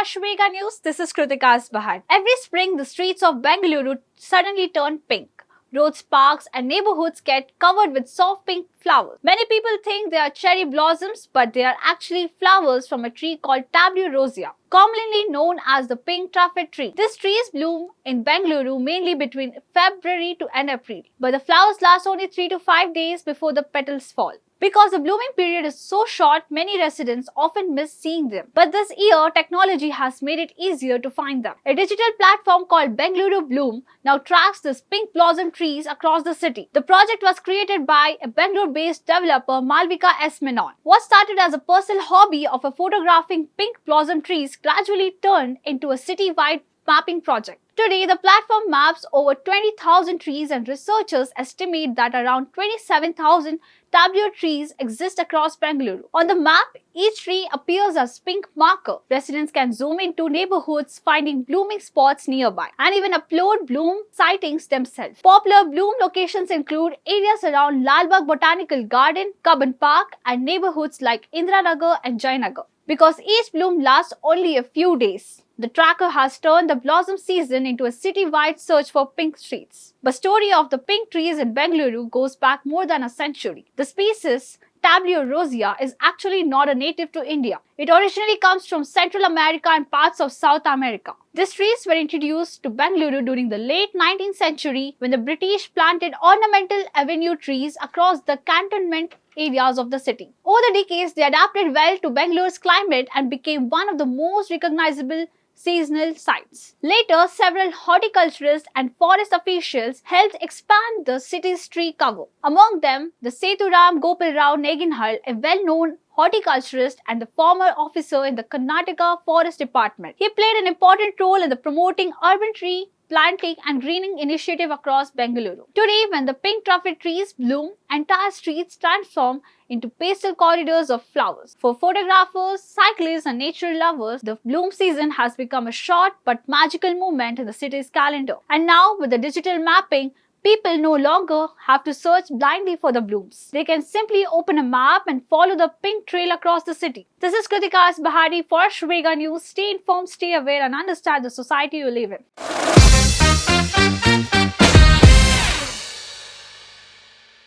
Ashwega News, this is Kritika Asbahat. Every spring, the streets of Bengaluru suddenly turn pink. Roads, parks, and neighborhoods get covered with soft pink flowers. Many people think they are cherry blossoms, but they are actually flowers from a tree called Tableau rosea, commonly known as the pink taffet tree. These trees bloom in Bengaluru mainly between February to end April, but the flowers last only 3 to 5 days before the petals fall. Because the blooming period is so short, many residents often miss seeing them. But this year, technology has made it easier to find them. A digital platform called Bengaluru Bloom now tracks these pink blossom trees across the city. The project was created by a Bangalore-based developer, Malvika S. Menon. What started as a personal hobby of photographing pink blossom trees gradually turned into a city-wide mapping project. Today, the platform maps over 20,000 trees, and researchers estimate that around 27,000 Tableau trees exist across Bengaluru. On the map, each tree appears as pink marker. Residents can zoom into neighborhoods, finding blooming spots nearby, and even upload bloom sightings themselves. Popular bloom locations include areas around Lalbagh Botanical Garden, Cubbon Park, and neighborhoods like Indiranagar and Jainagar. Because each bloom lasts only a few days, the tracker has turned the blossom season into a city-wide search for pink streets. The story of the pink trees in Bengaluru goes back more than a century. The species Tableau rosea is actually not a native to India. It originally comes from Central America and parts of South America. These trees were introduced to Bengaluru during the late 19th century when the British planted ornamental avenue trees across the cantonment areas of the city. Over the decades, they adapted well to Bengaluru's climate and became one of the most recognizable seasonal sites. Later, several horticulturists and forest officials helped expand the city's tree cover. Among them, the Sethuram Gopal Rao Neginhal, a well-known horticulturist and the former officer in the Karnataka Forest Department. He played an important role in the promoting urban tree planting and greening initiative across Bengaluru. Today, when the pink taffet trees bloom, entire streets transform into pastel corridors of flowers. For photographers, cyclists, and nature lovers, the bloom season has become a short but magical moment in the city's calendar. And now, with the digital mapping, people no longer have to search blindly for the blooms. They can simply open a map and follow the pink trail across the city. This is Kritika Asbahati for Ashwega News. Stay informed, stay aware, and understand the society you live in.